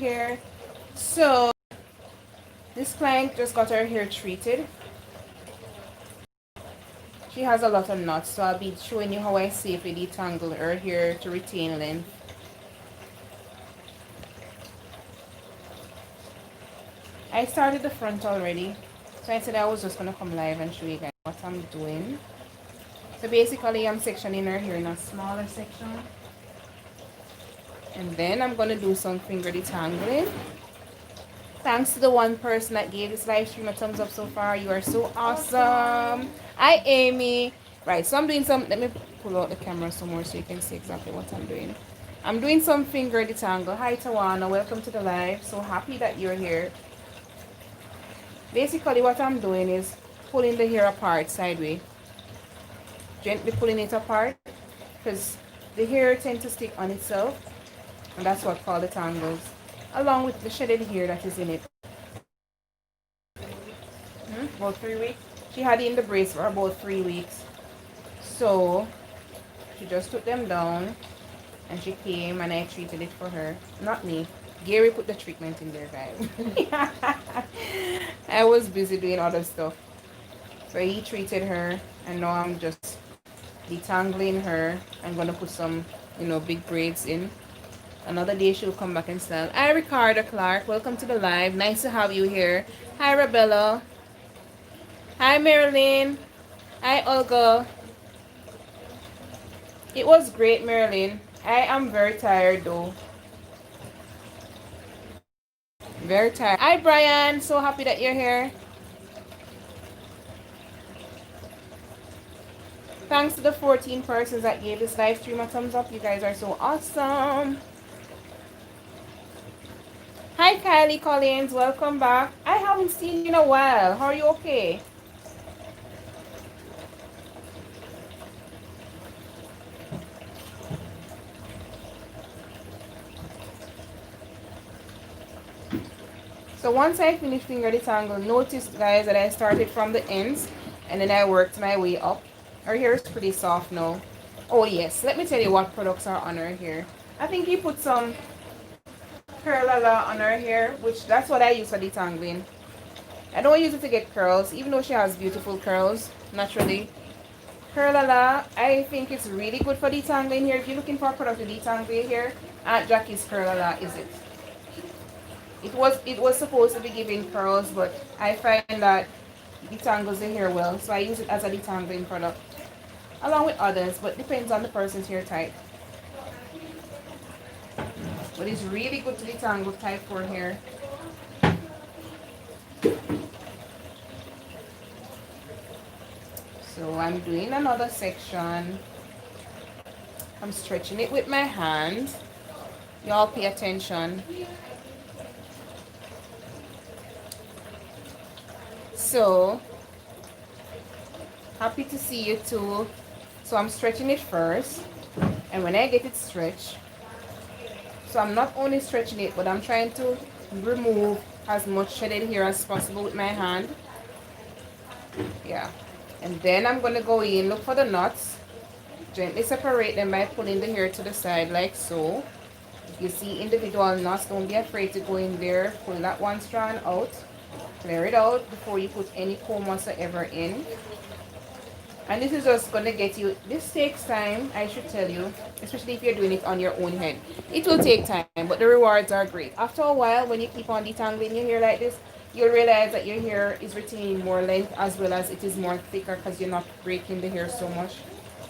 hair. So this client just got her hair treated. She has a lot of knots, so I'll be showing you how I safely detangle her hair to retain length. I started the front already, so I said I was just gonna come live and show you guys what I'm doing. So basically I'm sectioning her hair in a smaller section, and then I'm gonna do some finger detangling. Thanks to the one person that gave this live stream a thumbs up so far. You are so awesome. Hi, Amy. Right, so I'm doing some, let me pull out the camera some more so you can see exactly what I'm doing. I'm doing some finger detangle. Hi, Tawana. Welcome to the live. So happy that you're here. Basically, what I'm doing is pulling the hair apart sideways. Gently pulling it apart because the hair tends to stick on itself. And that's what called detangles. Along with the shedded hair that is in it. About 3 weeks. She had it in the brace for about 3 weeks. So she just took them down and she came and I treated it for her. Not me. Gary put the treatment in there, guys. I was busy doing other stuff. So he treated her and now I'm just detangling her. I'm gonna put some, big braids in. Another day she'll come back and style. Hi, Ricardo Clark. Welcome to the live. Nice to have you here. Hi, Rabella. Hi, Marilyn. Hi, Olga. It was great, Marilyn. I am very tired though. Very tired. Hi, Brian. So happy that you're here. Thanks to the 14 persons that gave this live stream a thumbs up. You guys are so awesome. Hi, Kylie Collins. Welcome back. I haven't seen you in a while. How are you? Okay? So once I finished finger detangle, notice guys that I started from the ends and then I worked my way up. Her hair is pretty soft now. Oh yes, let me tell you what products are on her hair. I think he put some Curlala on her hair, which that's what I use for detangling. I don't use it to get curls, even though she has beautiful curls naturally. Curlala, I think it's really good for detangling hair. If you're looking for a product to detangle your hair, Aunt Jackie's Curlala is it. It was supposed to be giving curls, but I find that it detangles the hair well, so I use it as a detangling product along with others, but depends on the person's hair type. But it's really good to detangle type 4 hair. So I'm doing another section. I'm stretching it with my hand. Y'all pay attention. So happy to see you too. So I'm stretching it first, and when I get it stretched, so I'm not only stretching it, but I'm trying to remove as much shedded hair as possible with my hand. Yeah, and then I'm gonna go in, look for the knots, gently separate them by pulling the hair to the side like so. If you see individual knots, don't be afraid to go in there, pull that one strand out, clear it out before you put any comb whatsoever in. And this is just gonna get you, this takes time, I should tell you, especially if you're doing it on your own head. It will take time, but the rewards are great. After a while, when you keep on detangling your hair like this, you'll realize that your hair is retaining more length as well as it is more thicker because you're not breaking the hair so much.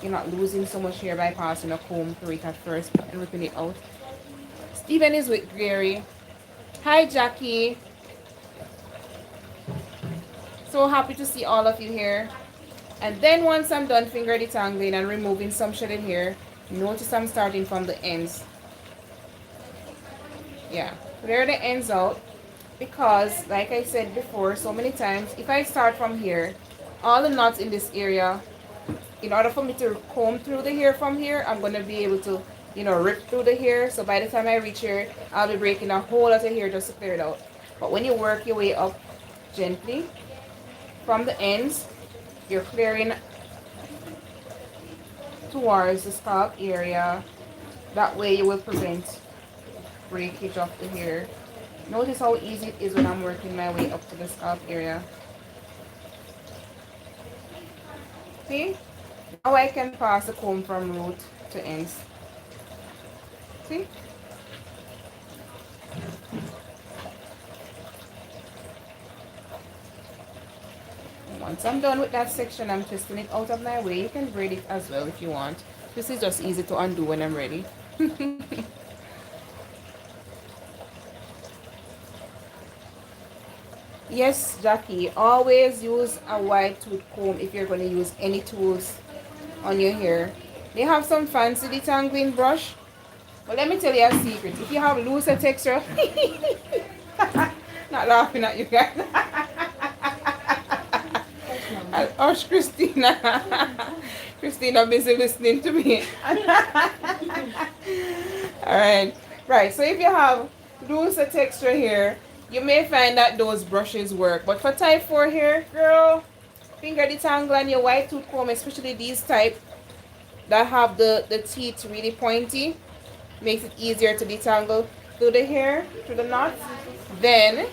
You're not losing so much hair by passing a comb through it at first and ripping it out. Steven is with Gary. Hi, Jackie. So happy to see all of you here. And then once I'm done finger detangling and removing some shedded hair, notice I'm starting from the ends. Yeah, clear the ends out because like I said before so many times, if I start from here, all the knots in this area, in order for me to comb through the hair from here, I'm going to be able to, rip through the hair. So by the time I reach here, I'll be breaking a whole lot of hair just to clear it out. But when you work your way up gently from the ends, you're clearing towards the scalp area. That way you will prevent breakage of the hair. Notice how easy it is when I'm working my way up to the scalp area. See? Now I can pass the comb from root to ends. See? Once I'm done with that section, I'm twisting it out of my way. You can braid it as well if you want. This is just easy to undo when I'm ready. Yes, Jackie, always use a wide tooth comb if you're going to use any tools on your hair. They have some fancy detangling brush. But let me tell you a secret. If you have looser texture, not laughing at you guys. Hush, Christina. Christina busy listening to me. Alright. Right, so if you have looser texture here, you may find that those brushes work. But for type 4 hair, girl, finger detangle and your white tooth comb, especially these type that have the teeth really pointy, makes it easier to detangle through the hair, through the knots. Then,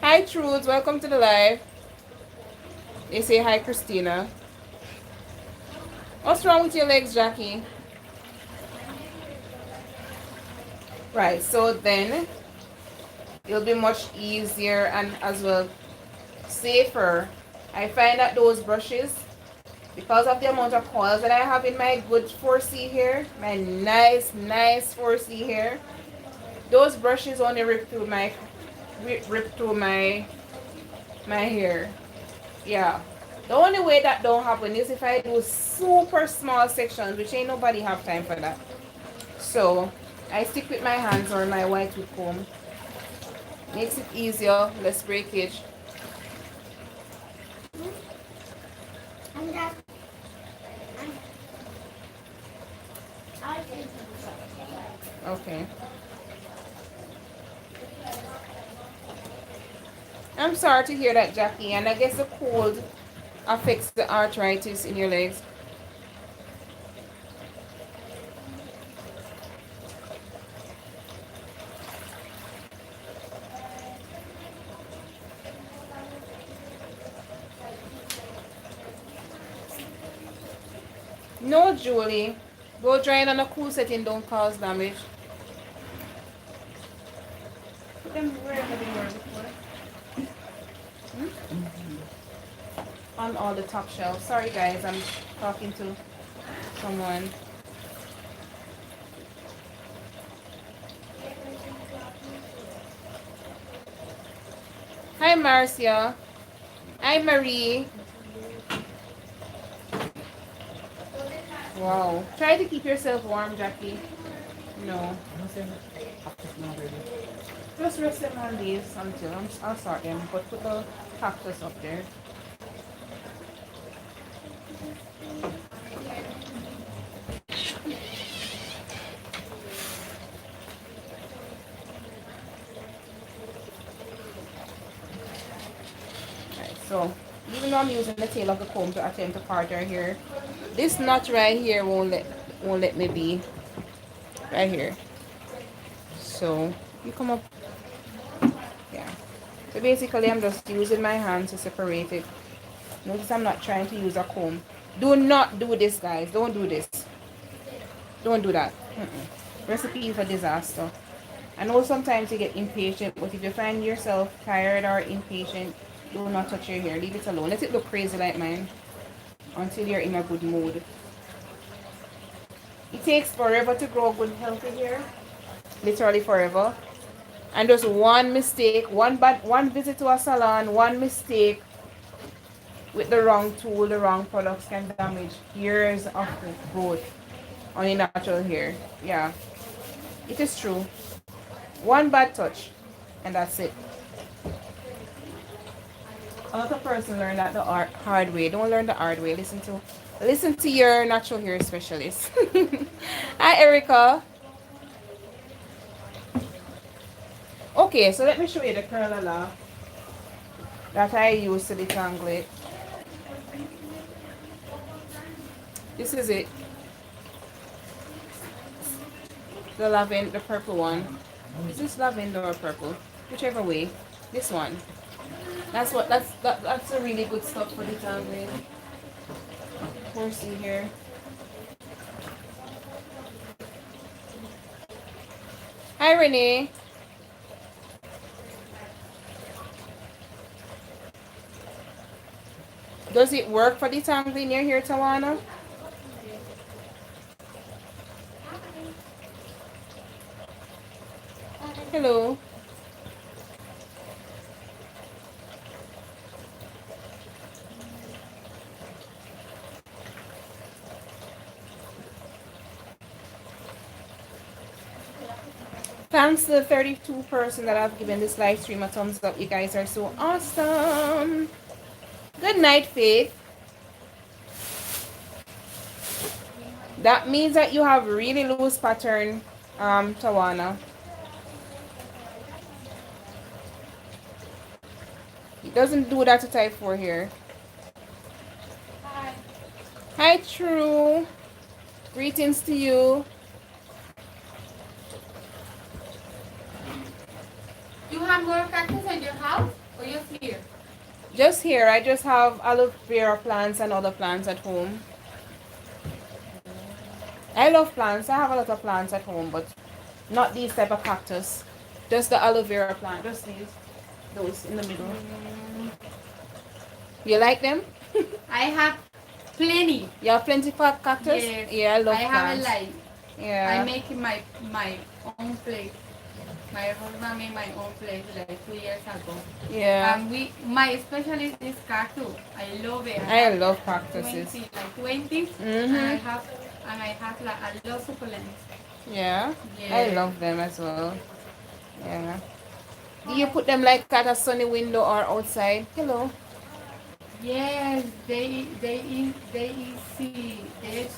hi Trudes, welcome to the live. They say hi Christina. What's wrong with your legs, Jackie? Right, so then it'll be much easier and as well safer. I find that those brushes, because of the amount of coils that I have in my good 4C hair, my nice 4C hair, those brushes only rip through my hair. Yeah. The only way that don't happen is if I do super small sections, which ain't nobody have time for that. So I stick with my hands or my white tooth comb. Makes it easier, less breakage. Okay. I'm sorry to hear that, Jackie, and I guess the cold affects the arthritis in your legs. No, Julie. Go dry it on a cool setting, don't cause damage. Put them wherever they were before. On all the top shelves. Sorry guys, I'm talking to someone. Hi Marcia. Hi Marie. Wow. Try to keep yourself warm, Jackie. No. Just rest them on these until I'll sort them, but put the cactus up there. Right, so even though I'm using the tail of the comb to attempt to part her hair, this knot right here won't let me be right here. So you come up. Yeah. So basically I'm just using my hand to separate it. Notice I'm not trying to use a comb. Do not do this, guys. Don't do this. Don't do that. Recipe for disaster. I know sometimes you get impatient, but if you find yourself tired or impatient, do not touch your hair. Leave it alone. Let it look crazy like mine until you're in a good mood. It takes forever to grow good healthy hair. Literally forever. And just one mistake, one visit to a salon, one mistake with the wrong tool, the wrong products can damage years of growth on your natural hair. Yeah, it is true. One bad touch and that's it. A lot of person learn that the hard way. Don't learn the hard way. Listen to your natural hair specialist. Hi Erica. Okay, so let me show you the curler that I use to detangle it. This is it. The lavender, the purple one. Is this lavender or purple? Whichever way. This one. That's a really good stuff for detangling. Horsey here. Hi Renee. Does it work for detangling near here, Tawana? Hello. Thanks to the 32 person that have given this live stream a thumbs up. You guys are so awesome. Good night, Faith. That means that you have really loose pattern, Tawana. It doesn't do that to type 4 here. Hi. Hi, True. Greetings to you. You have more cactus in your house or just here? Just here. I just have aloe vera plants and other plants at home. I love plants. I have a lot of plants at home, but not these type of cactus. Just the aloe vera plant. Just these. Those in the middle. You like them? I have plenty. You have plenty of cactus? Yes. Yeah, I love I plants. have like Yeah. I make my own place. My husband made my own place like 2 years ago. Yeah. And my specialty is cactus. I love it. I love cactuses. 20, Mm-hmm. and I have like a lot of succulents. Yeah. Yeah. I love them as well. Yeah. Do you put them like at a sunny window or outside? Hello. Yes, they easy. If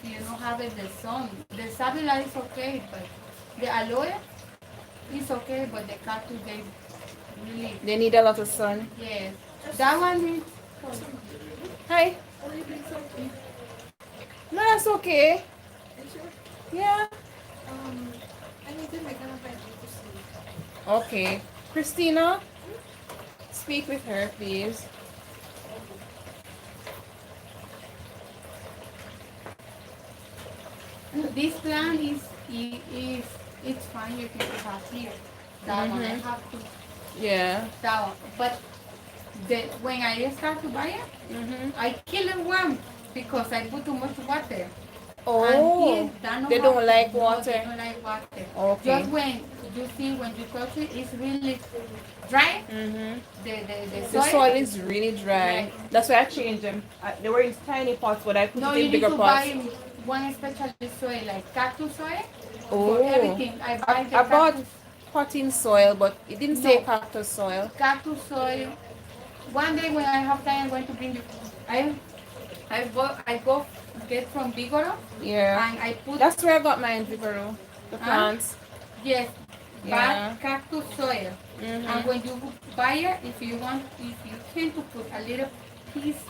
you don't have it the sun, the savila is okay, but the aloe is okay, but the cactus they really They need a lot of sun. yes. That one is Hi. No, that's okay. Yeah. Okay. Christina, speak with her, please. this plant is it's fine. You can have here. That one I have to Yeah. that one, but when I start to buy it, I kill it one because I put too much water. Oh, they No, don't like no, water. they don't like water. Okay. Just when you see when you touch it, it's really dry. The soil is really dry. Right. That's why I changed them. They were in tiny pots, but I put No, it you in need bigger to pots. buy one special soil like cactus soil Oh. for everything. I buy the I bought cactus, potting soil, but it didn't say No. cactus soil. cactus soil. One day when I have time, I'm going to bring you. I go get from Bigoro Yeah. and I put That's where I got mine, Vivaro. The plants. yes, Yeah. bad cactus soil. And when you buy it, if you can to put a little piece,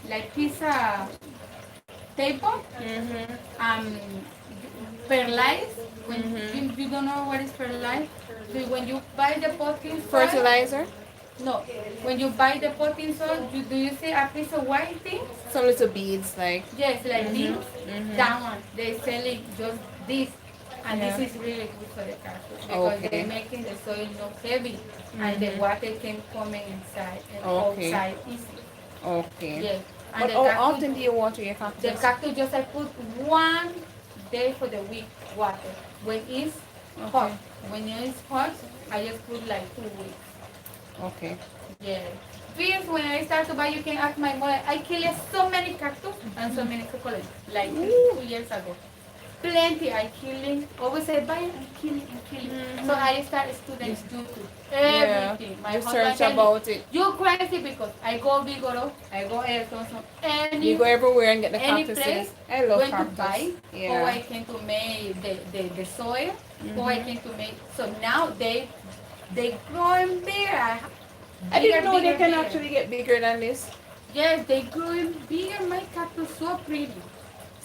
like pizza table, perlite. When you don't know what is perlite, so when you buy the potting soil, Fertilizer. no, when you buy the potting soil, do you see a piece of white thing? Some little beads, like. Yes, like this. That one, they sell it just this. And Yeah. this is really good for the cactus because Okay. they're making the soil not heavy and the water can come inside and Okay. outside easy. Okay. Yes. But And the how cactus, often do you water your the cactus? cactus just I put 1 day for the week water. When it's hot, when it's hot, I just put like 2 weeks. Okay. Yeah. First, when I start to buy, you can ask my mother. I killed so many cactus and so many succulents, like 2 years ago. Plenty, I killing. Always say buy it and kill it and kill it. So I start students YouTube. Everything. My Just husband search tell me, about it. you crazy because I go Bigoro, I go Ayrton, so You go everywhere and get the any cactuses. place I love going to cactus. buy, Yeah. or I can to make the soil, or I can to make. So now they growing bigger. I didn't know they can bigger. actually get bigger than this. Yes, they growing bigger. My cactus so pretty.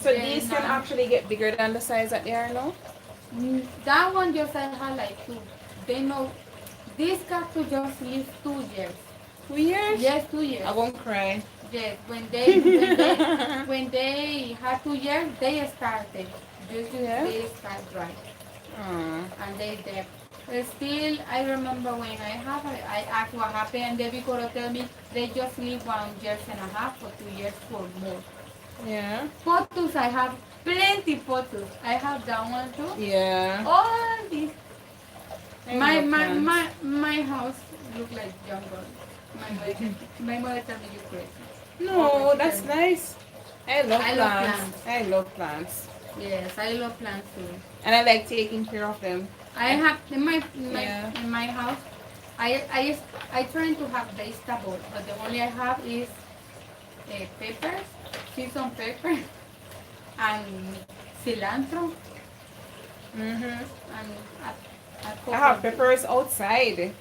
So Then these can actually get bigger than the size that they are now? that one just I had like two. They know this cactus just lives 2 years. 2 years? Yes, 2 years. I won't cry. Yes, when they had 2 years, they started. Yeah? They start dry, Aw. and they dead. Still, I remember when I asked what happened, and the Vicoro tell me they just live 1 year and a half or 2 years for more. Yeah? Photos, I have plenty photos. I have that one too. Yeah. All these. I My love my plants. my my house look like jungle. My mother tell me you crazy. Always No, she tell that's me. nice. I love I love plants. plants. I love plants. Yes, I love plants too. And I like taking care of them. I I, have yeah. in my house. I trying to have vegetable, but the only I have is peppers, seasoned pepper, and cilantro, Mm-hmm. and a I couple have of peppers outside.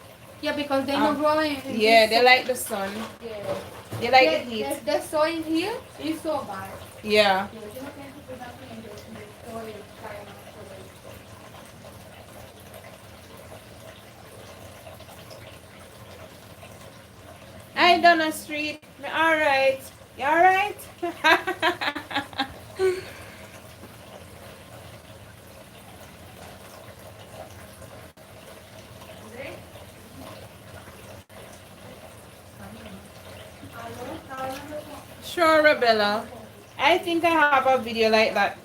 yeah, because they not growing in Yeah, this. they like the sun. Yeah. They like the heat. The soil here is so bad. Yeah. Yes, you know, can you put that in the soil, Cayman soil. I done a street. Alright. You alright? Sure, Rebella. I think I have a video like that.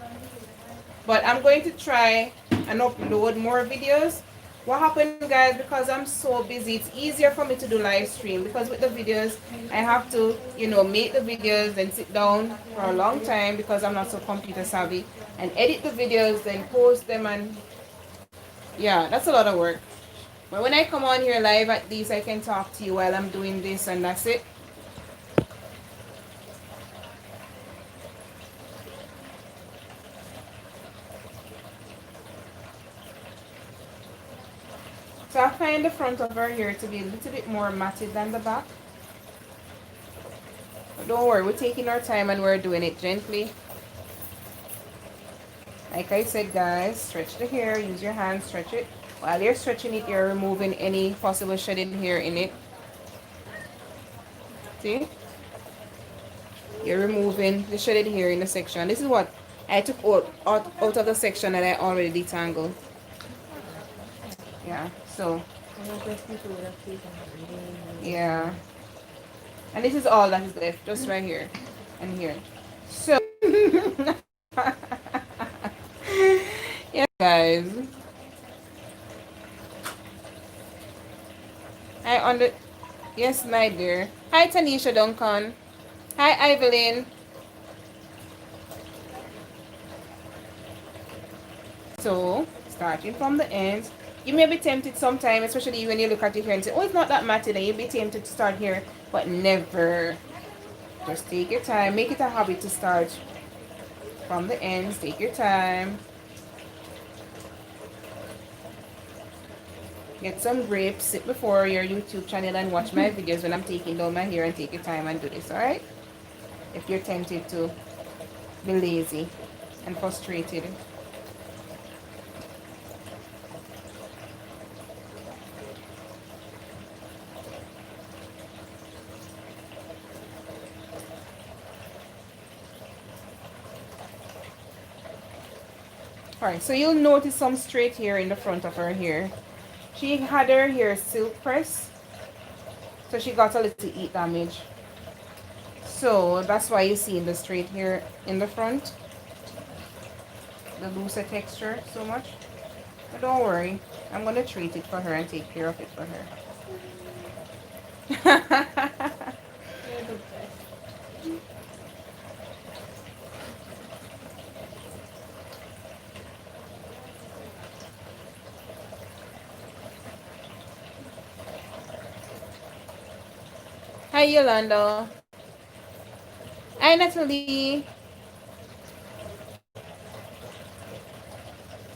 But I'm going to try and upload more videos. What happened, guys, because I'm so busy, it's easier for me to do live stream, because with the videos I have to, make the videos, then sit down for a long time because I'm not so computer savvy, and edit the videos, then post them, and yeah, that's a lot of work. But when I come on here live, at least I can talk to you while I'm doing this, and that's it. So I find the front of her hair to be a little bit more matted than the back. But don't worry, we're taking our time and we're doing it gently. Like I said, guys, stretch the hair, use your hands, stretch it. While you're stretching it, you're removing any possible shedded hair in it. See? You're removing the shedded hair in the section. This is what I took out of the section that I already detangled. Yeah, so. Yeah. And this is all that is left, just right here and here. So, yeah, guys. Yes, my dear. Hi, Tanisha Duncan. Hi, Evelyn. So, starting from the ends. You may be tempted sometime, especially when you look at your hair and say, oh, it's not that matted, and you'll be tempted to start here, but never. Just take your time. Make it a habit to start from the ends. Take your time. Get some grapes. Sit before your YouTube channel and watch my videos when I'm taking down my hair, and take your time and do this, alright? If you're tempted to be lazy and frustrated. Alright, so you'll notice some straight hair in the front of her hair. She had her hair silk press, so she got a little heat damage. So that's why you see the straight hair in the front, the looser texture so much. But don't worry, I'm gonna treat it for her and take care of it for her. Hi, Yolanda. Hi, Natalie.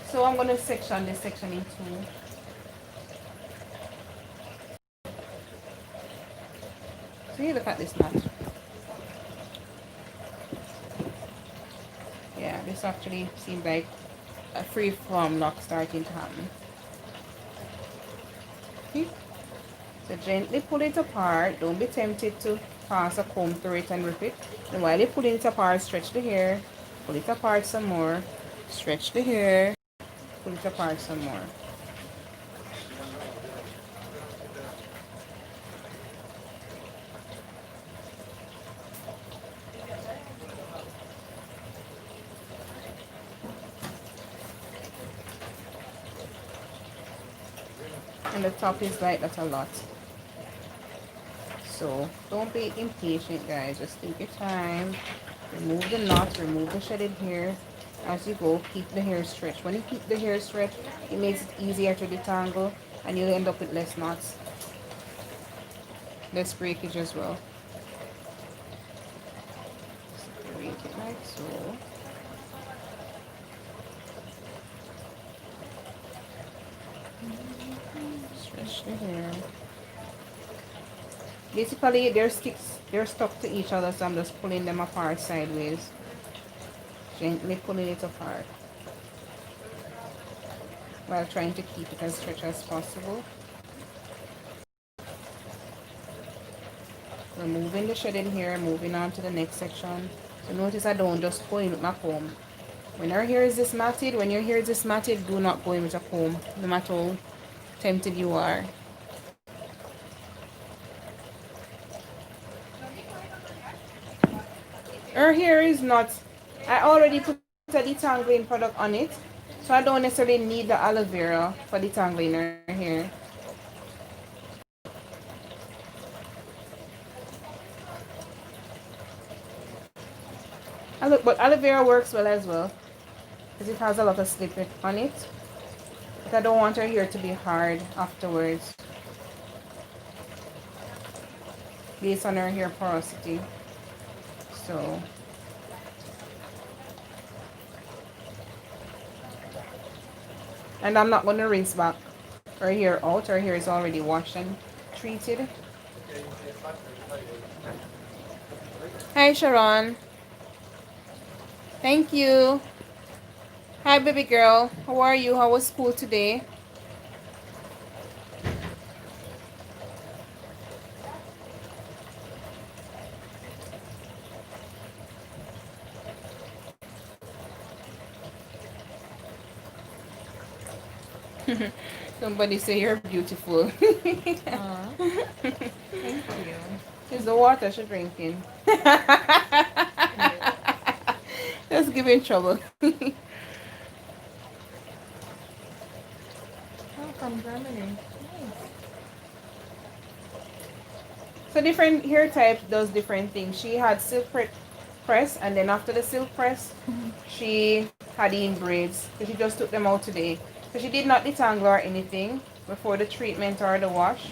So I'm gonna section this section in two. So you look at this knot. This actually seems like a free form lock starting to happen. Okay. So gently pull it apart. Don't be tempted to pass a comb through it and rip it. And while you're pulling it apart, stretch the hair. Pull it apart some more. Stretch the hair. Pull it apart some more. And the top is like that a lot. So don't be impatient, guys. Just take your time. Remove the knots, remove the shedded hair. As you go, keep the hair stretched. When you keep the hair stretched, it makes it easier to detangle and you'll end up with less knots. Less breakage as well. Separate it like so. Stretch the hair. Basically, they're stuck to each other, so I'm just pulling them apart sideways. Gently pulling it apart while trying to keep it as stretched as possible. Removing the shedded hair, moving on to the next section. So notice I don't just go in with my comb. When your hair is this matted, do not go in with a comb, no matter how tempted you are. Her hair is not, I already put a detangling product on it, so I don't necessarily need the aloe vera for detangling her hair. But aloe vera works well as well, because it has a lot of slip on it. But I don't want her hair to be hard afterwards, based on her hair porosity. So and I'm not going to rinse back her hair out. Her hair is already washed and treated. Hi Sharon. Thank you. Hi baby girl. How are you? How was school today? Somebody say you're beautiful. Thank you. It's the water she's drinking. Just giving trouble. Oh, from Germany. So different hair types does different things. She had silk press, and then after the silk press, she had in braids. So she just took them out today. So she did not detangle or anything before the treatment or the wash.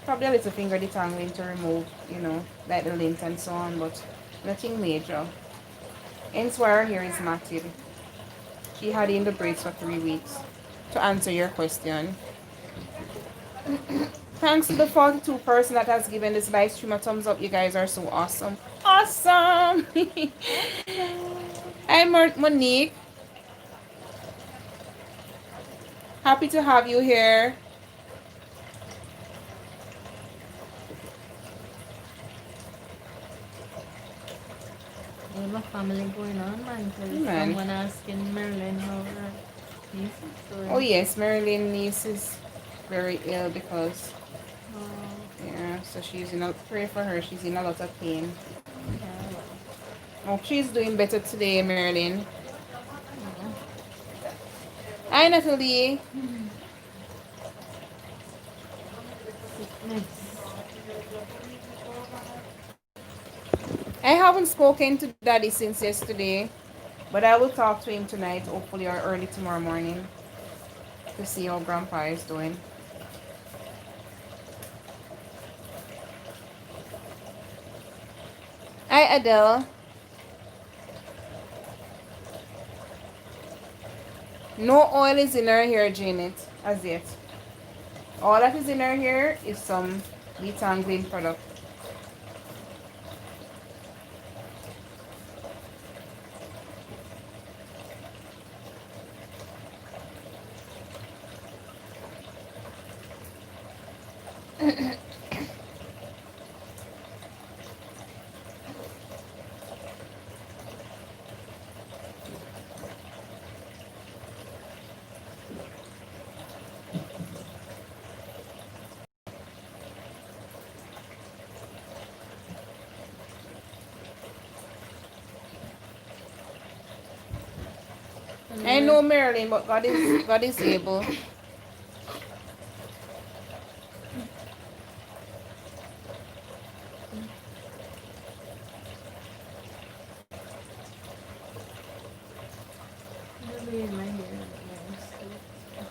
Probably a little finger detangling to remove, you know, like the lint and so on, but nothing major. Hence why her hair is matted. She had in the braids for 3 weeks. To answer your question. Thanks to the 42 person that has given this live stream a thumbs up. You guys are so awesome. Awesome! Hi Monique. Happy to have you here. We have a family going on, man. Someone asking Marilyn how her niece is doing. Oh yes, Marilyn's niece is very ill because yeah, so she's in a pray for her. She's in a lot of pain. Oh, she's doing better today, Marilyn. Hi Natalie. I haven't spoken to Daddy since yesterday, but I will talk to him tonight, hopefully, or early tomorrow morning, to see how Grandpa is doing. Hi Adele. No oil is in her hair, Janet, as yet. All that is in her hair is some detangling product. . I know Marilyn, but God is able.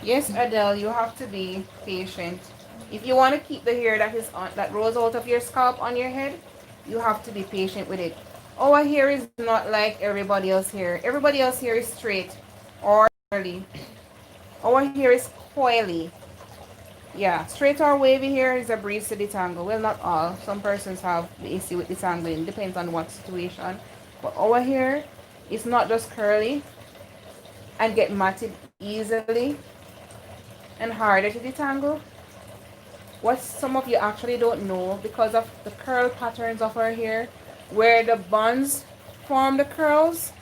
Yes, Adele, you have to be patient. If you want to keep the hair that grows out of your scalp on your head, you have to be patient with it. Our hair is not like everybody else hair. Everybody else hair is straight or curly. Our hair is coily. Yeah, straight or wavy hair is a breeze to detangle. Well, not all. Some persons have the issue with detangling. Depends on what situation. But our hair is not just curly and get matted easily and harder to detangle. What some of you actually don't know, because of the curl patterns of our hair, where the buns form the curls,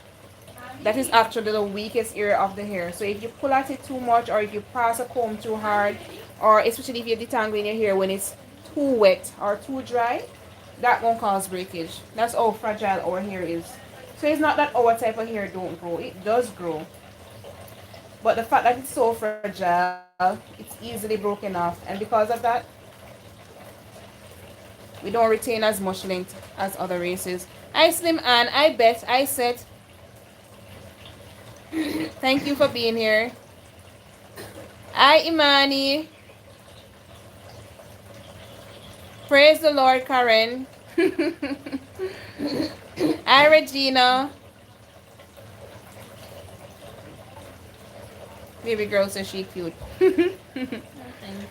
that is actually the weakest area of the hair. So if you pull at it too much, or if you pass a comb too hard, or especially if you're detangling your hair when it's too wet or too dry, that won't cause breakage. That's how fragile our hair is. So it's not that our type of hair don't grow. It does grow. But the fact that it's so fragile, it's easily broken off. And because of that, we don't retain as much length as other races. I Slim Ann, I bet, I said, thank you for being here. Hi Imani. Praise the Lord, Karen. Hi Regina. Baby girl says she cute. Thank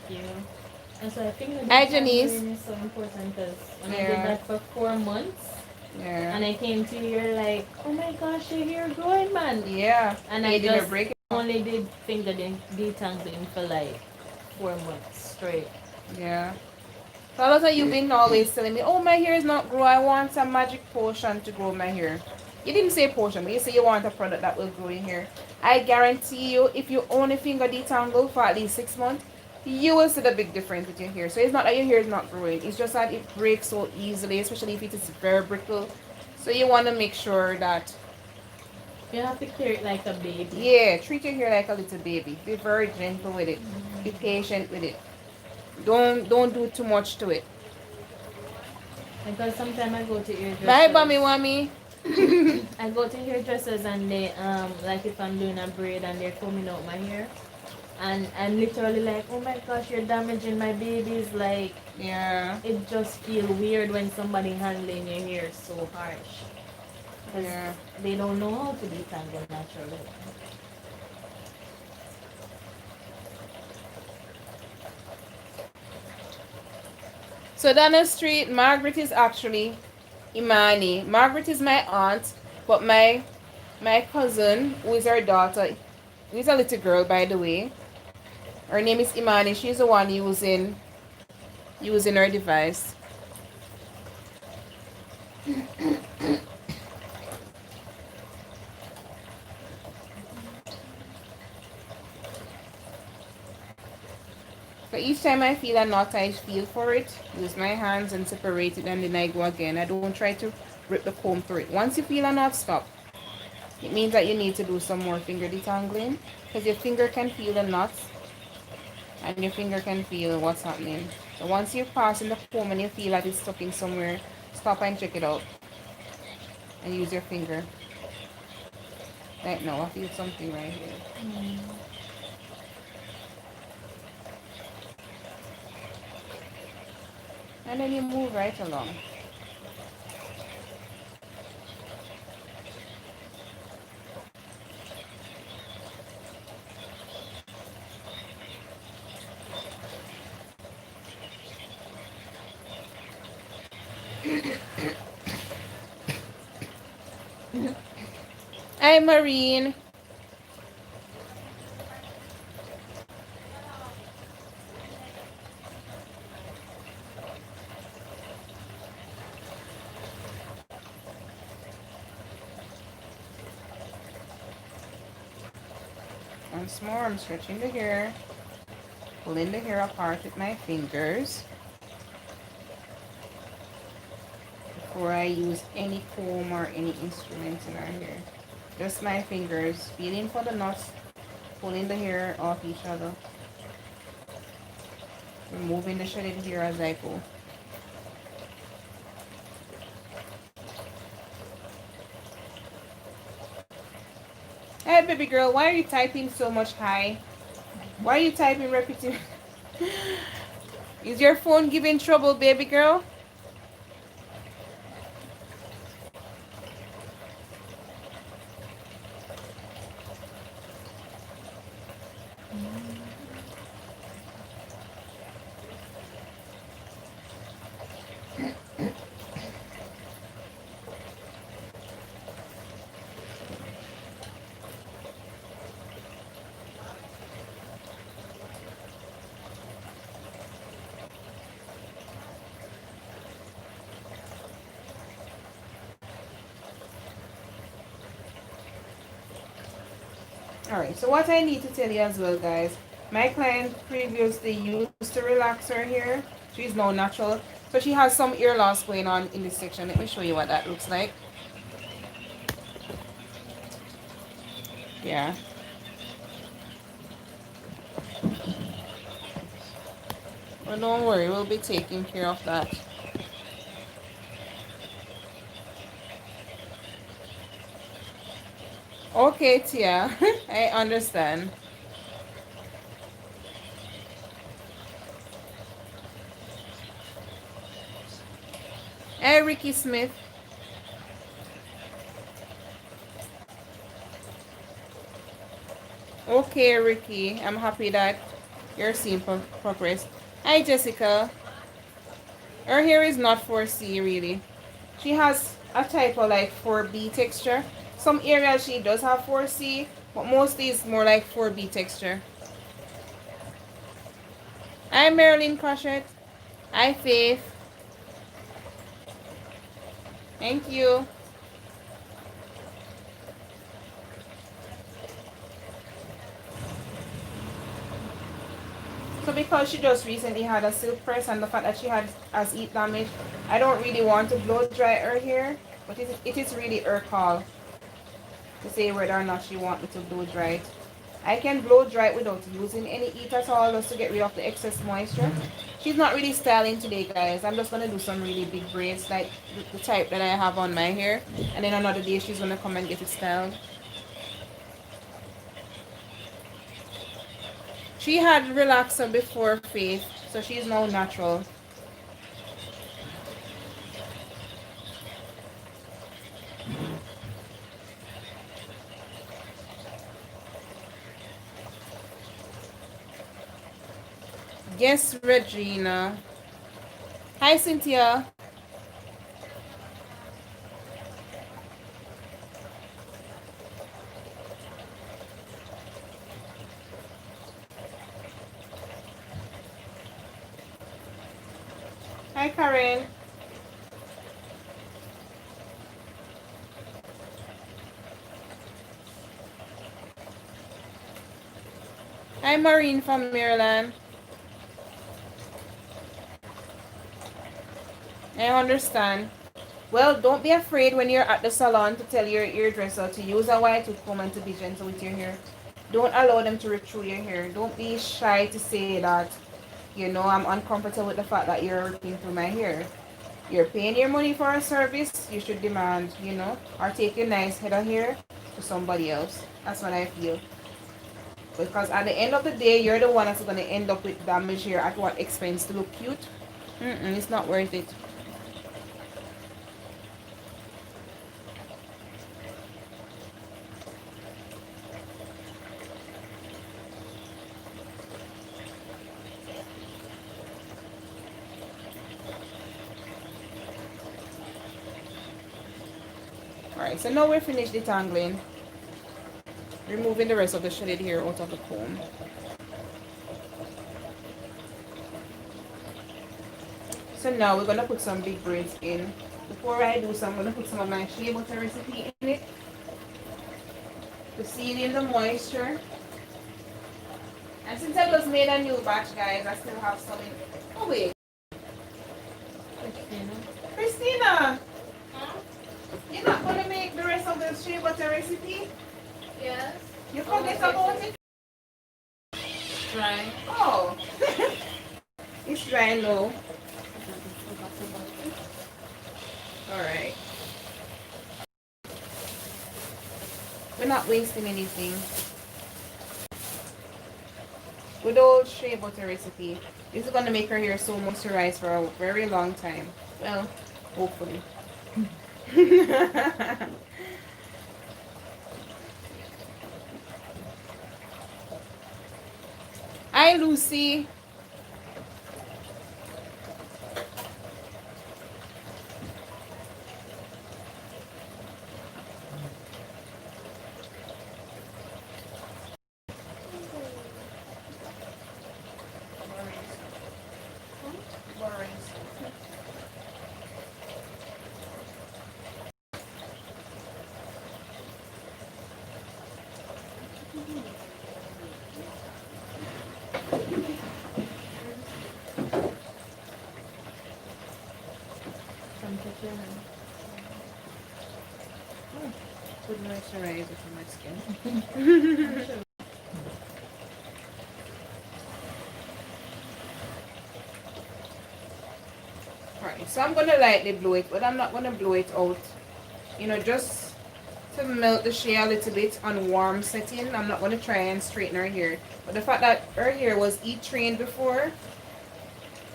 you. And so I think the Hi Janice. detangling is so important because when I did that for 4 months, and I came to here like, oh my gosh, your hair growing, man. Yeah. And I just only did finger detangling for like 4 months straight. Yeah. So a lot of you been always telling me, oh, my hair is not grow. I want a magic potion to grow my hair. You didn't say potion, but you say you want a product that will grow your hair. I guarantee you, if you only finger detangle for at least 6 months, you will see the big difference with your hair. So it's not that your hair is not growing. It's just that it breaks so easily, especially if it is very brittle. So you want to make sure that you have to care it like a baby. Yeah, treat your hair like a little baby. Be very gentle with it. Be patient with it. Don't do too much to it. Because sometimes I go to hairdressers. Bye, Bummy Wummy. I go to hairdressers and they like if I'm doing a braid and they're combing out my hair, and I'm literally like, oh my gosh, you're damaging my babies. Like, yeah, it just feels weird when somebody handling your hair so harsh. Because they don't know how to detangle naturally. So down the street, Margaret is actually Imani. Margaret is my aunt, but my cousin, who is her daughter, who is a little girl by the way. Her name is Imani. She's the one using her device. So each time I feel a knot, I feel for it, use my hands and separate it, and then I go again. I don't try to rip the comb through it. Once you feel a knot, stop. It means that you need to do some more finger detangling, because your finger can feel the knots and your finger can feel what's happening. So once you're passing the comb and you feel that it's stuck in somewhere, stop and check it out and use your finger. Right now, I feel something right here. And then you move right along. Hi, Marine. Once more, I'm stretching the hair, pulling the hair apart with my fingers before I use any comb or any instrument in our hair. Just my fingers, feeling for the knots, pulling the hair off each other, removing the shredded hair as I go. Hey, baby girl, why are you typing so much high? Why are you typing repeating? Is your phone giving trouble, baby girl? Alright, so what I need to tell you as well, guys. My client previously used to relax her hair. She's now natural. So she has some ear loss going on in this section. Let me show you what that looks like. Yeah. Well, don't worry. We'll be taking care of that. Okay, Tia. I understand. Hey, Ricky Smith. Okay, Ricky. I'm happy that you're seeing progress. Hi, Jessica. Her hair is not 4C, really. She has a type of like 4B texture. Some areas she does have 4C, but mostly it's more like 4B texture. Hi, Marilyn Crochet. Hi, Faith. Thank you. So because she just recently had a silk press and the fact that she has heat damage, I don't really want to blow dry her hair, but it is really her call to say whether or not she want me to blow dry it. I can blow dry it without using any heat at all, just to get rid of the excess moisture. She's not really styling today, guys. I'm just going to do some really big braids, like the type that I have on my hair. And then another day she's going to come and get it styled. She had relaxer before, Faith, so she's now natural. Yes, Regina. Hi, Cynthia. Hi, Karen. Hi, Maureen from Maryland. I understand. Well, don't be afraid when you're at the salon to tell your hairdresser to use a wide tooth comb and to be gentle with your hair. Don't allow them to rip through your hair. Don't be shy to say that, you know, I'm uncomfortable with the fact that you're ripping through my hair. You're paying your money for a service, you should demand, you know, or take your nice head of hair to somebody else. That's what I feel. Because at the end of the day, you're the one that's going to end up with damaged hair at what expense to look cute. It's not worth it. Alright, so now we're finished detangling. Removing the rest of the shredded hair out of the comb. So now we're going to put some big braids in. Before I do so, I'm going to put some of my shea butter recipe in it to seal in the moisture. And since I just made a new batch, guys, I still have some in. Oh wait, Christina, Huh? you're not gonna make the rest of the shea butter recipe? Yes. You forget about it? Right. Oh, it's dry low. All right. We're not wasting anything. Good old shea butter recipe. This is gonna make her hair so moisturized for a very long time. Well, hopefully. Hi, Lucy. Come touch your hand. Good moisturizer for my skin. Right, so I'm gonna lightly blow it, but I'm not gonna blow it out. You know, just to melt the shea a little bit on warm setting. I'm not gonna try and straighten her hair. But the fact that her hair was trained before,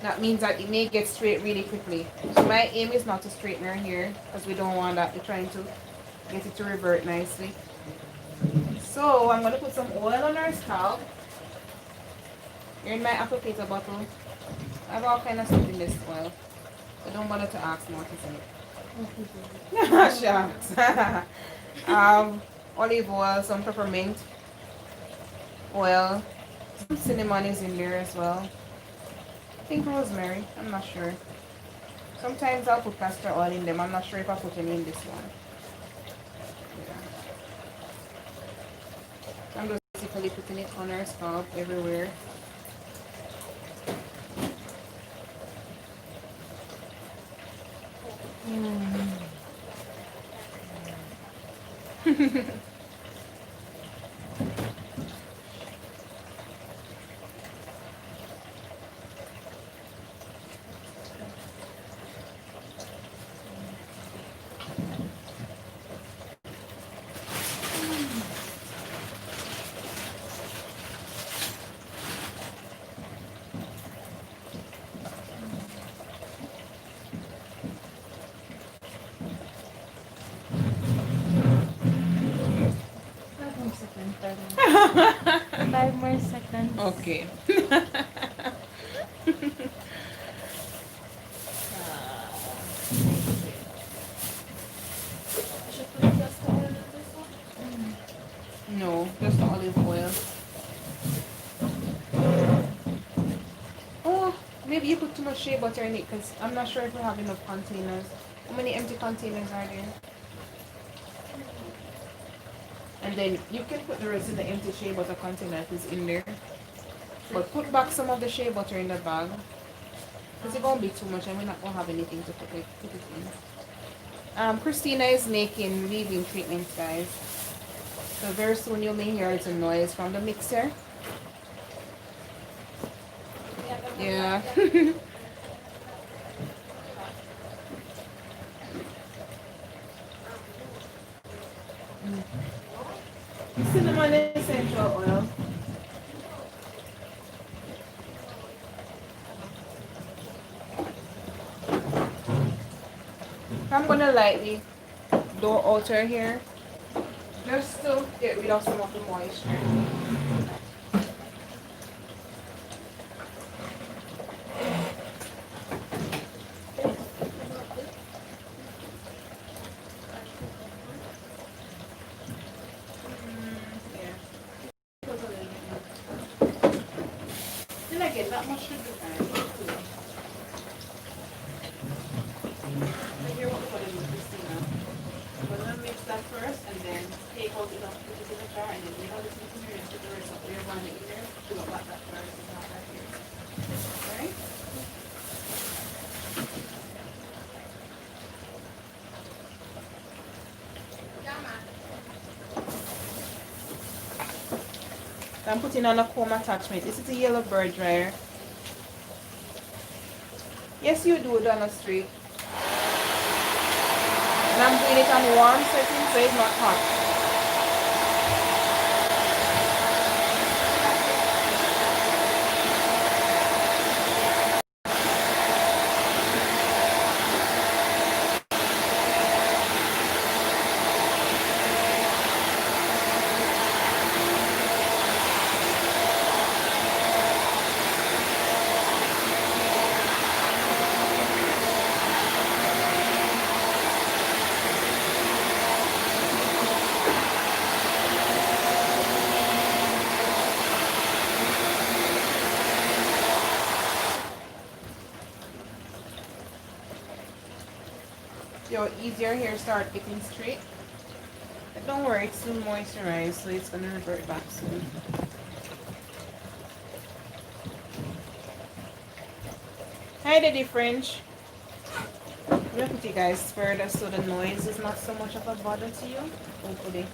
that means that it may get straight really quickly. So my aim is not to straighten her hair because we don't want that. We're trying to get it to revert nicely. So I'm gonna put some oil on her scalp. Here in my applicator bottle. I have all kind of stuff in this oil. So don't bother to ask more what's in it. Shucks. Olive oil, some peppermint oil, some cinnamon is in there as well. I think rosemary, I'm not sure. Sometimes I'll put castor oil in them. I'm not sure if I put any in this one. Yeah. I'm just basically putting it on her scalp everywhere. Five more seconds. Okay. No, just the olive oil. Oh, maybe you put too much shea butter in it because I'm not sure if we have enough containers. How many empty containers are there? And then you can put the rest of the empty shea butter container that is in there. But put back some of the shea butter in the bag. Because it's going to be too much and we're not going to have anything to put it in. Christina is making leave-in treatments, guys. So very soon you may hear a noise from the mixer. Yeah. Cinnamon essential oil. I'm gonna lightly blow out her hair just to get rid of some of the moisture. Then again, not much sugar, guys. Here what we're gonna do, Christina. We're gonna mix that first and then take out enough to put it in the jar and then leave a little bit in here and put the rest of the one in there. Do it like that. I'm putting on a comb attachment. This is a yellow bird dryer. Yes, you do, Donna Street. And I'm doing it on warm setting so it's not hot. Your easier hair start getting straight. But don't worry, it's still moisturized, so it's gonna revert back soon. Hi, Daddy French. I'm gonna put you guys further so the noise is not so much of a bother to you. Hopefully.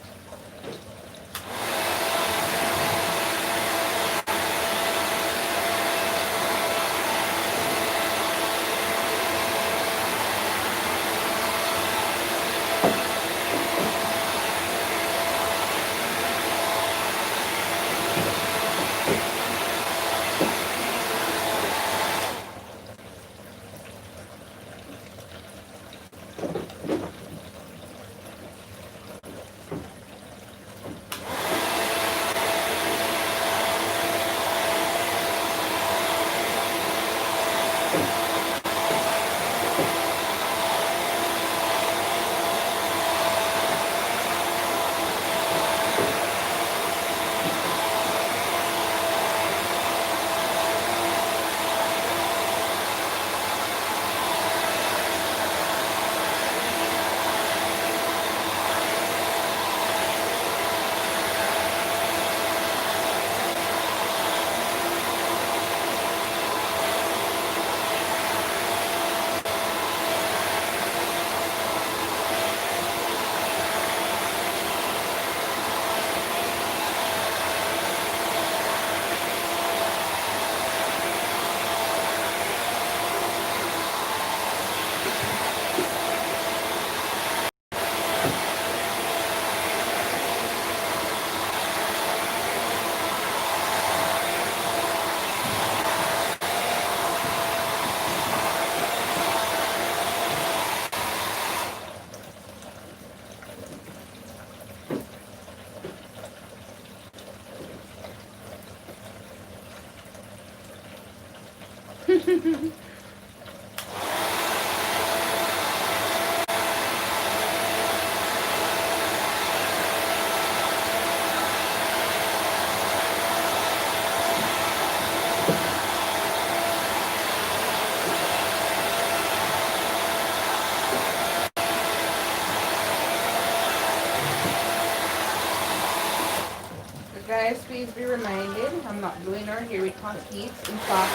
Guys, please be reminded, I'm not blowing our hair with hot heat. In fact,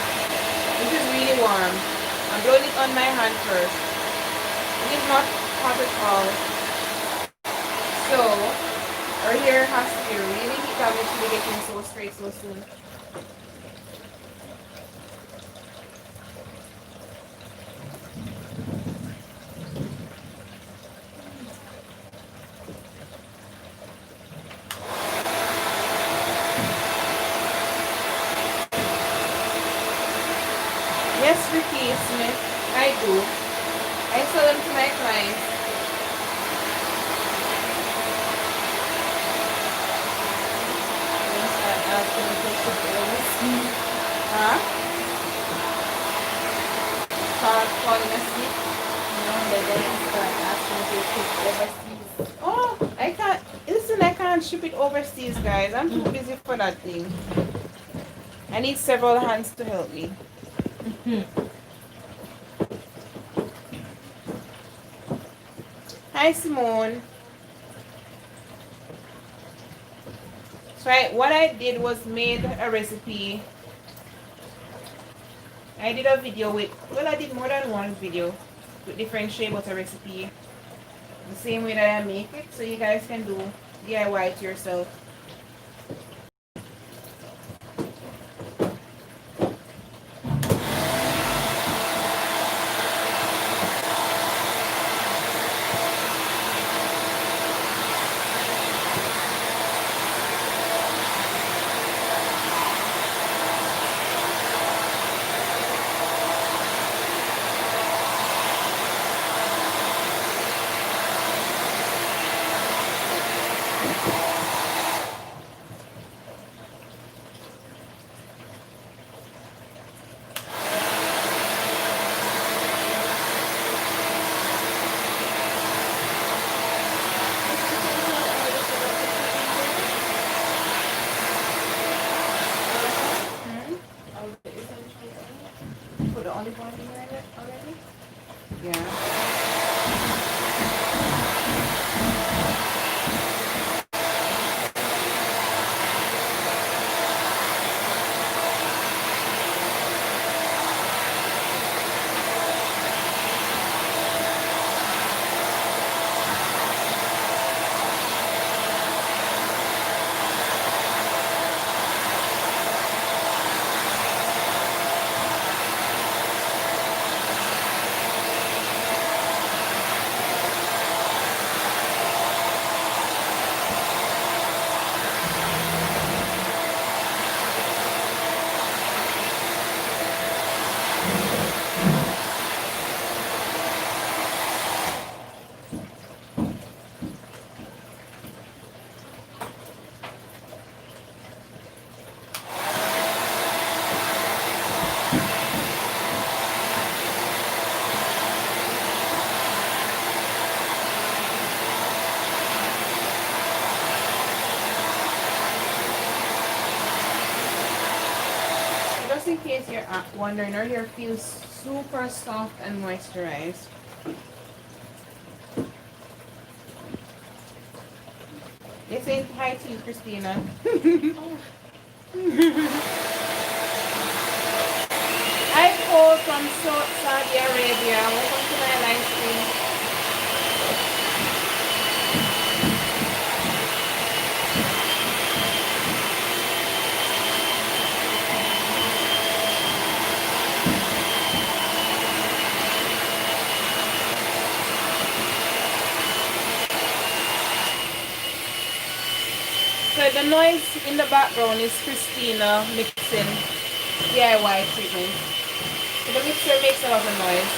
this is really warm. I'm blowing it on my hand first. It is not hot at all. So, our hair has to be really heat damaged to be getting so straight so soon. Yes, Ricky Smith, I do. I sell them to my clients. Huh? Falling asleep? No, they didn't start asking if you overseas. Oh, I can't. Listen, I can't ship it overseas, guys. I'm too busy for that thing. I need several hands to help me. Hi, Simone. So what I did was made a recipe. I did a video with, well, I did more than one video with different shea butter recipe. The same way that I make it, so you guys can do DIY to yourself. olive oil in here already? Yeah. Just in case you're wondering, our hair feels super soft and moisturized. This ain't hi to you, Christina. I called from Saudi Arabia. Welcome to my live stream. So the noise in the background is Christina mixing DIY treatment. So the mixer makes a lot of noise.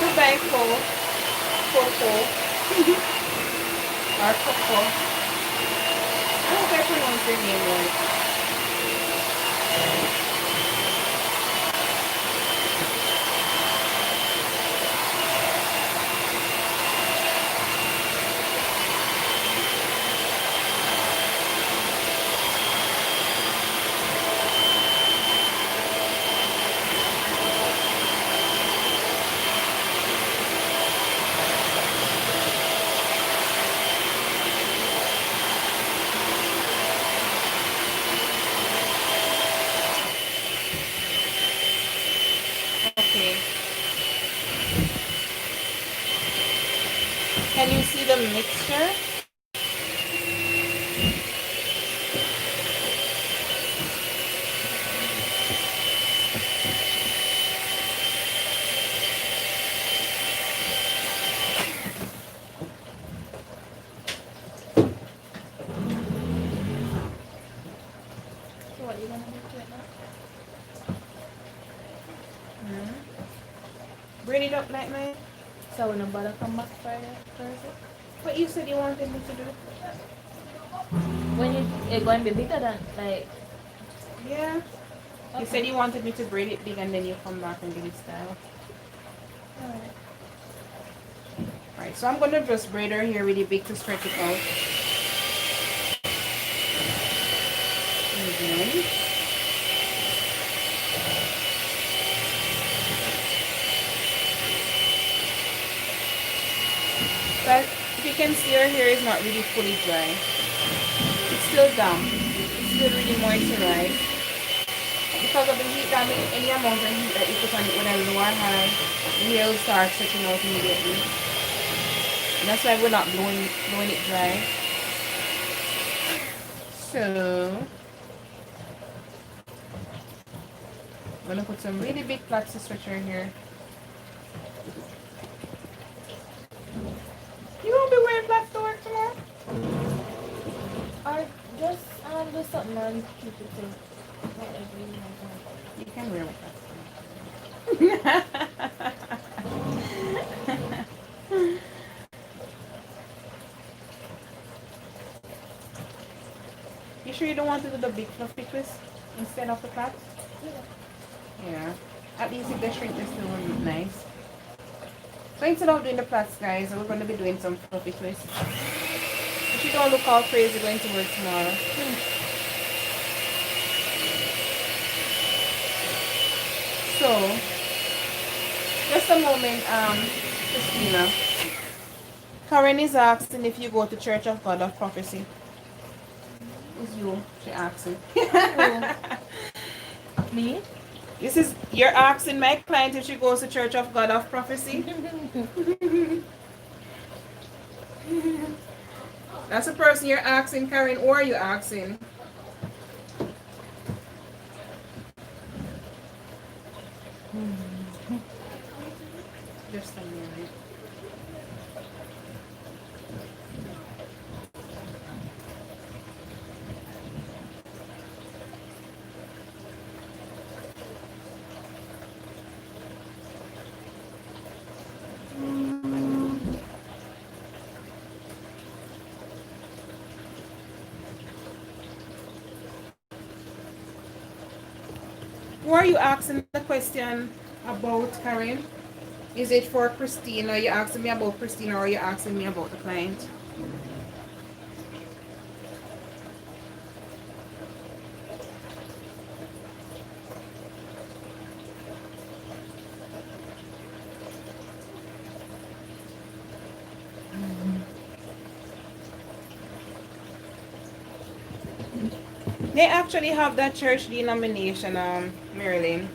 Goodbye, Coco. Or Coco. I hope I pronounced your name right. Okay. Can you see the mixture? So what you gonna do to it now? Braid it up like mine. So when the butter come back Friday, Thursday? What you said you wanted me to do? When it's going to be bigger than like. Yeah. You Okay. said you wanted me to braid it big and then you come back and give it style. Alright. Alright, so I'm gonna just braid her hair really big to stretch it out. Again. But if you can see, her hair is not really fully dry. It's still damp. It's still really moisturized. Because of the heat damage, any amount of heat that you put on it when I lower hand, the hair will start stretching out immediately. And that's why we're not blowing it dry. So I'm gonna put some really big plaits to stretch her hair. You won't be wearing plaits to work tomorrow? Or just do something and keep it safe. Whatever you want. You can wear plaits. You sure you don't want to do the big fluffy twist instead of the plaits? Yeah. At least if they shrink, they still will look nice. So instead of doing the plaits, guys, we're going to be doing some fluffy twists. If you don't look all crazy going to work tomorrow. So, just a moment, Christina. Karen is asking if you go to Church of God of Prophecy. It's you, she asking. Me? This is, you're asking my client if she goes to Church of God of Prophecy. That's the person you're asking, Karen, or are you asking? Just a minute. Who are you asking the question about, Karen? Is it for Christine? Are you asking me about Christine, or are you asking me about the client? They actually have that church denomination, Marilyn.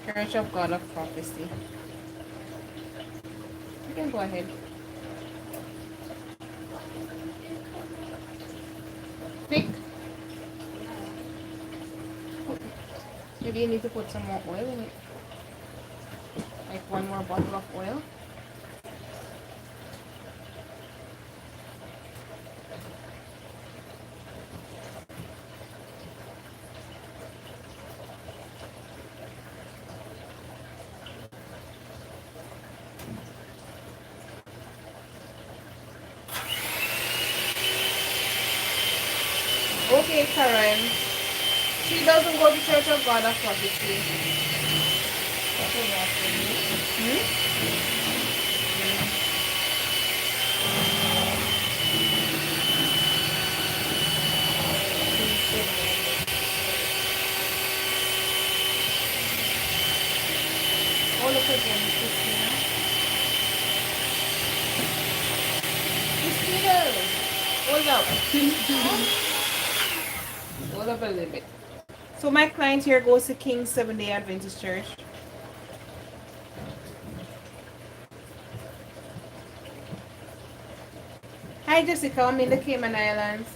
Church of God of Prophecy. You can go ahead. Quick. Maybe you need to put some more oil in it. Like one more bottle of oil. Okay, Karen. She doesn't go to Church of God of Prophecy. Oh, look again, Christina. Christina! Hold up. Hold up a little bit. So my client here goes to King's Seventh-day Adventist Church. Hi Jessica, I'm in the Cayman Islands.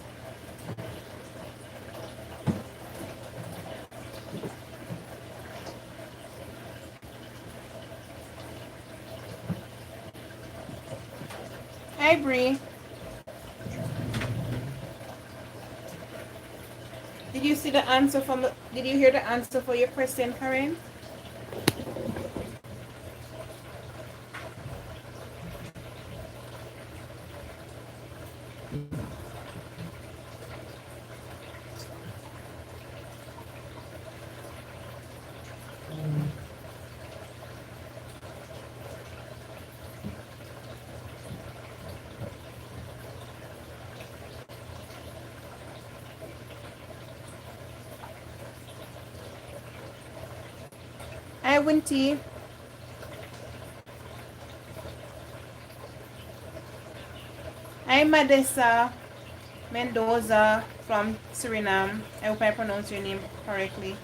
Hi Bree. Did you see the answer from the, did you hear the answer for your question, Karen? Hi Winty. Hi Madessa Mendoza from Suriname. I hope I pronounced your name correctly.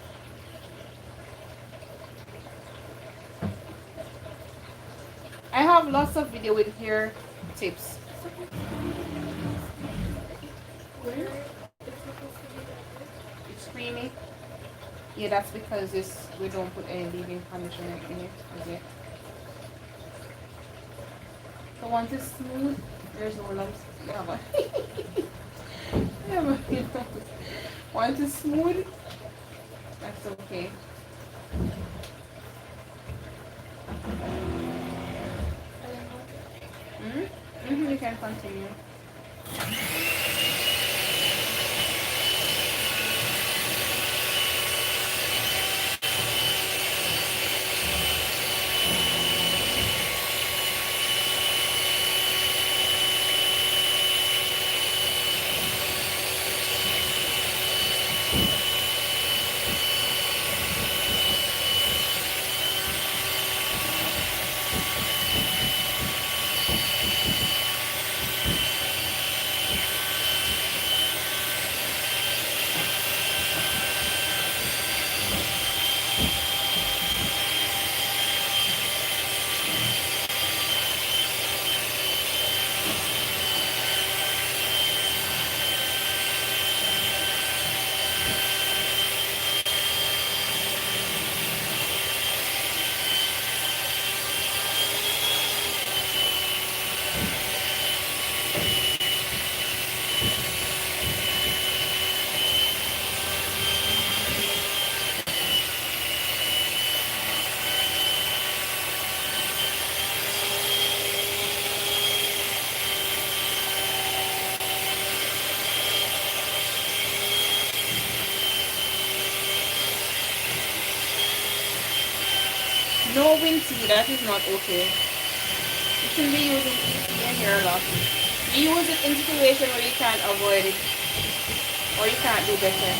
I have lots of video with hair tips. It's creamy. Yeah, that's because this we don't put any leave-in conditioner in it, is it? So once it's smooth, there's no lumps. Yeah, but yeah, but you know, once it's smooth, that's okay. You can continue. No wind tea, that is not okay. You shouldn't be using your hair a lot. You use it in situation where you can't avoid it or you can't do better.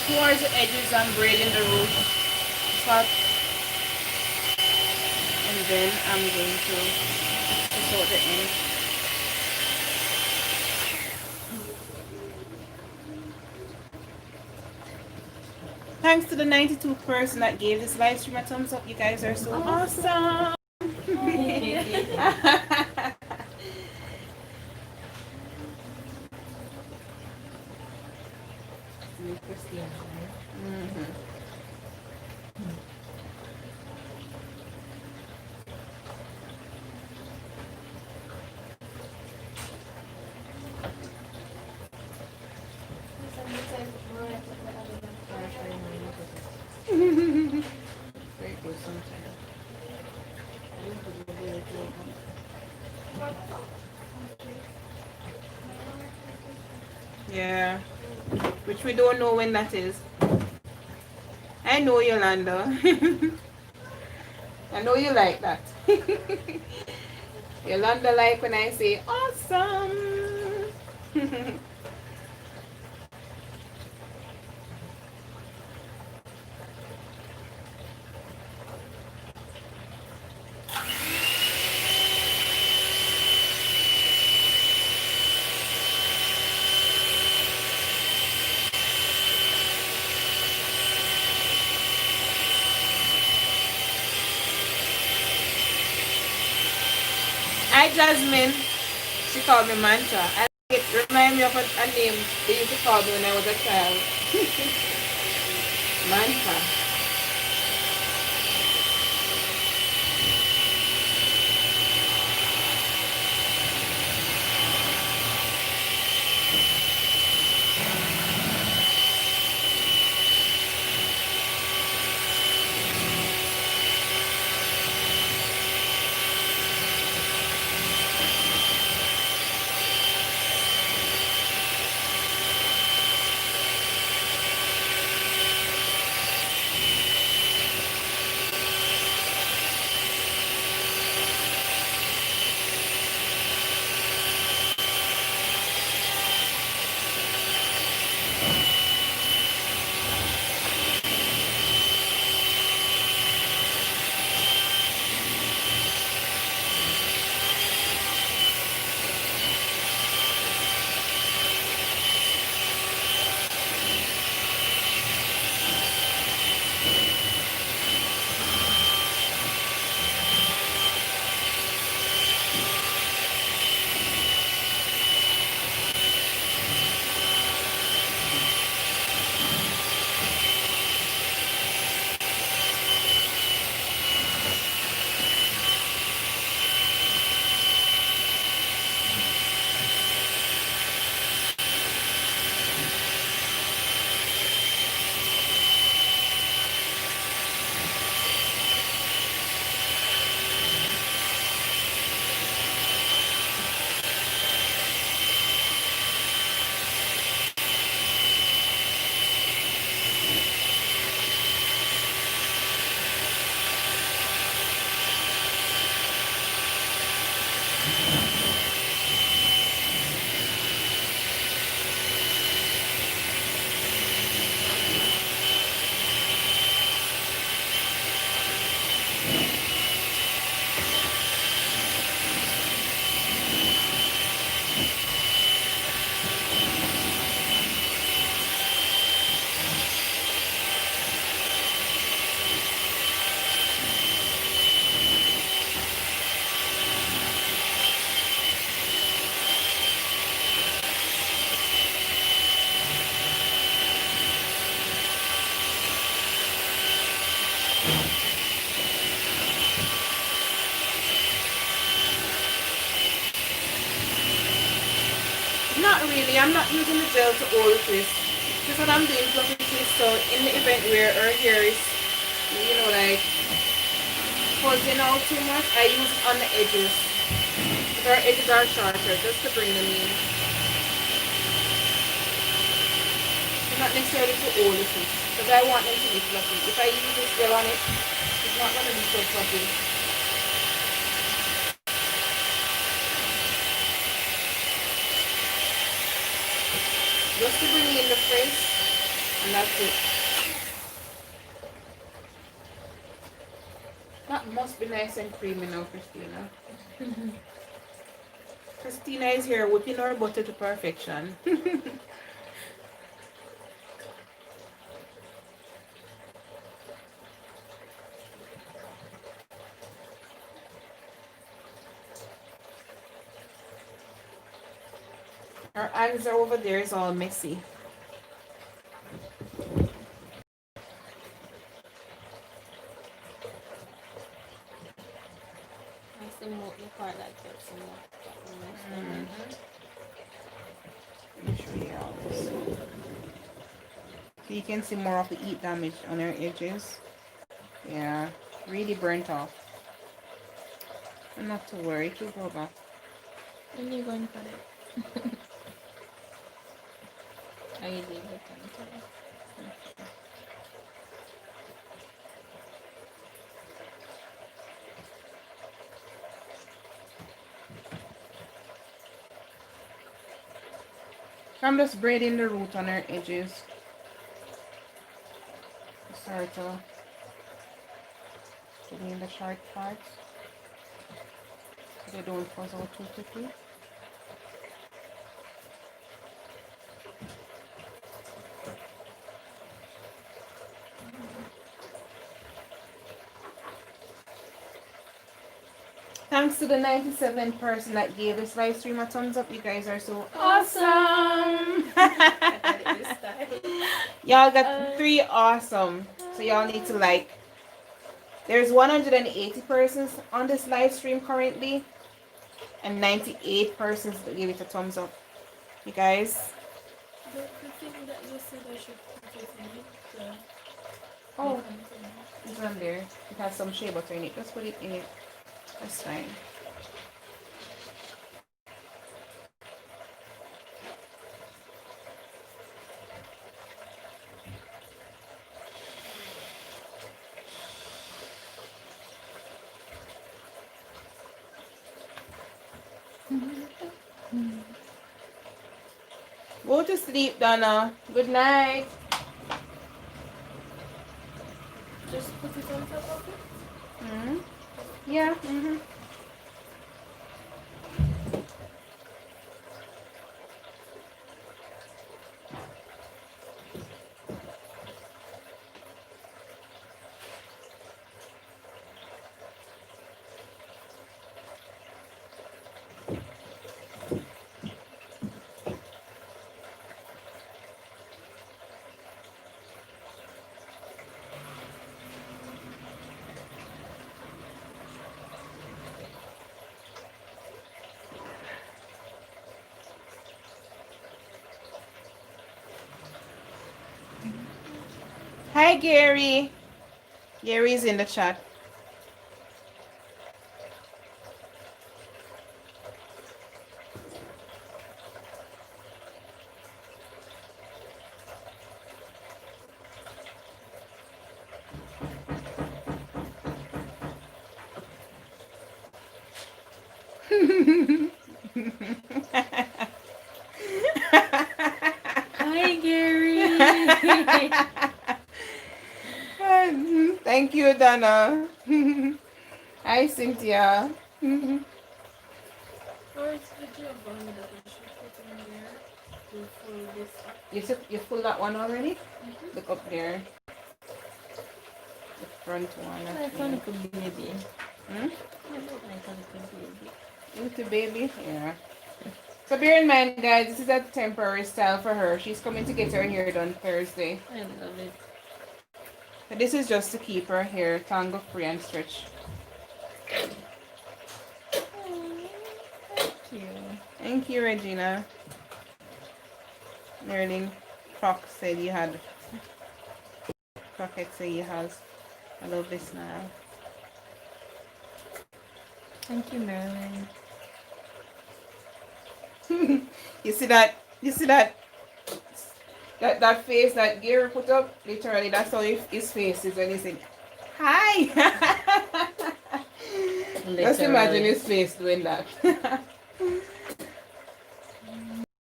Towards the edges, I'm braiding the root top, and then I'm going to push out the end. Thanks to the 92 person that gave this live stream a thumbs up. You guys are so awesome. Mhm. Very good sometimes. Yeah, which we don't know when that is. I know Yolanda. I know you like that. Yolanda like when I say awesome. Hi Jasmine. She called me Manta. And it reminds me of a name they used to call me when I was a child. Manta. Not really. I'm not using the gel to all twist. Just what I'm doing fluffy twist. So in the event where her hair is, like fuzzing out too much, I use it on the edges. If our edges are shorter, just to bring them in. It's not necessarily to all the twist, because I want them to be fluffy. If I use this gel on it, it's not going to be so fluffy. Just to bring in the frizz, and that's it. That must be nice and creamy now, Christina. Christina is here whipping our butter to perfection. Our hands are over there is all messy. The part that gets some more. Let me show you all this. So you can see more of the heat damage on our edges. Yeah, really burnt off. And not to worry, it will go back. When you going for it? I leave it until. I'm just braiding the root on our edges. Start to get in the short parts so they don't fuzz out too quickly. Thanks to the 97 person that gave this live stream a thumbs up. You guys are so awesome. Y'all got 3 awesome. So y'all need to like. There's 180 persons on this live stream currently. And 98 persons that gave it a thumbs up. You guys. The thing that you said I should put it in it. Oh, it's on there. It has some shea butter in it. Just put it in it. That's fine. Go to sleep, Donna. Good night. Just put it on top of it. Mm-hmm. Yeah. Mm-hmm. Hi, Gary. Gary's in the chat. Hi, Gary. Thank you, Donna. Hi, Cynthia. Where's the job on that I should put in there to fold this up? You pull that one already? Look up there. The front one. Like a little baby. Hmm? I look like a little baby. Little baby? Yeah. So bear in mind, guys, this is a temporary style for her. She's coming to get her hair done Thursday. I love it. But this is just to keep her hair tangle free and stretch. Thank you. Thank you, Regina. Merlin Croc said you had. Crockett said you has a lovely smile. Thank you, Marilyn. You see that? You see that? That face that Gary put up? Literally, that's how his face is when he said, "Hi." Just imagine his face doing that.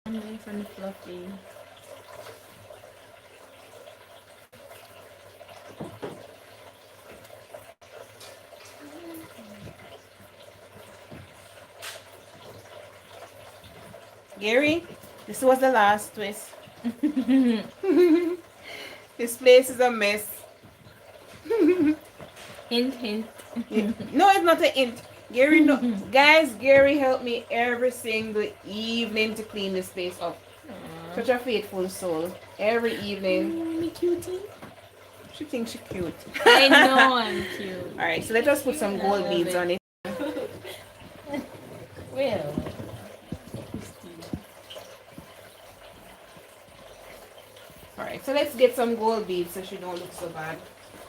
Nice and fluffy. Gary, this was the last twist. This place is a mess. Hint, hint. No, it's not a hint. Gary, no, guys, Gary helped me every single evening to clean this place up. Aww. Such a faithful soul. Every evening. Me cutie. She thinks she's cute. I know I'm cute. Alright, so let us put some gold love beads it. on it. Well. Alright, so let's get some gold beads so she don't look so bad.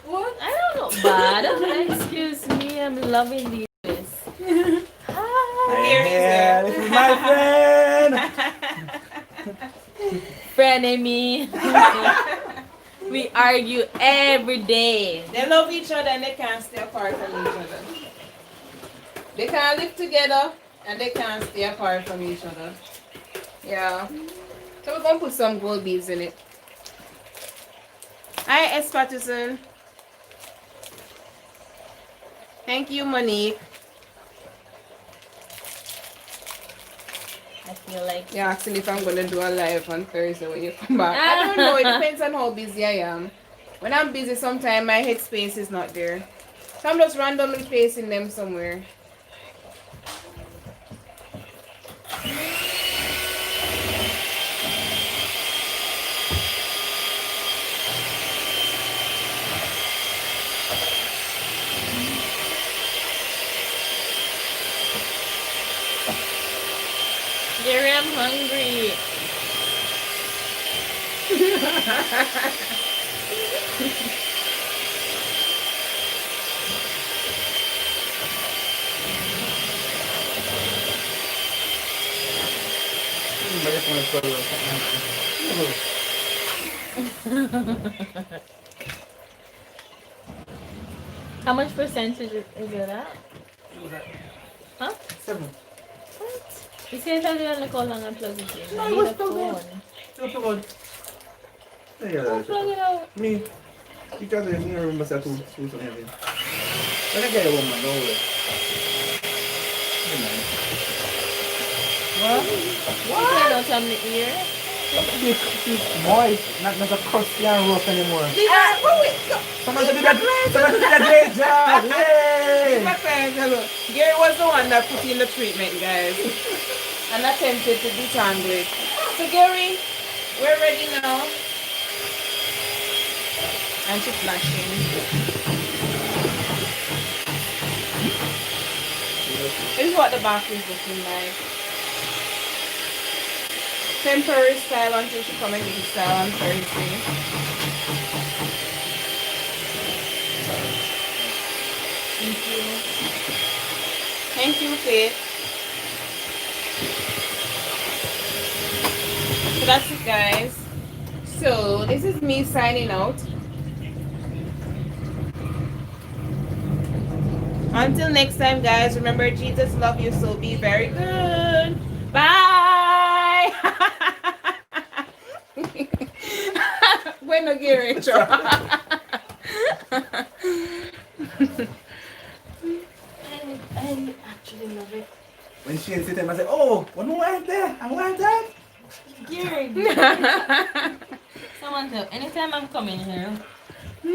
What? I don't look bad. Excuse me, I'm loving this. Hi. Gary's This is my friend. Frenemy. We argue every day. They love each other and they can't stay apart from each other. They can't live together and they can't stay apart from each other. Yeah. So we're gonna put some gold beads in it. Hi, S. Patterson. Thank you, Monique. I feel like You're asking if I'm gonna do a live on Thursday when you come back. I don't know, it depends on how busy I am. When I'm busy, sometimes my headspace is not there. So I'm just randomly placing them somewhere. Jerry, I'm hungry. How much percentage is it at? Huh? 7. What? You said that you're on the call and plug it in. No, I it need was a plugged in. phone. Don't forget. Don't plug it out. Me. Because I didn't remember that to something. When I get a woman, no way. What? You can't out on the ear. It's moist, not a crusty and rough anymore. Wait. Someone did a great job! Yay! My friend, hello. Gary was the one that put in the treatment, guys, and attempted to detangle it. So Gary, we're ready now. And she's flashing. This is what the back is looking like. Temporary style until she come and get the style on Thursday. Thank you. Thank you, Faith. So that's it, guys. So this is me signing out. Until next time, guys, remember Jesus love you, so be very good. Bye. Bueno, Gary. I actually love it. When she sit there, I say, oh, what do I have there? I want that. Gary. Someone tell, anytime I'm coming here,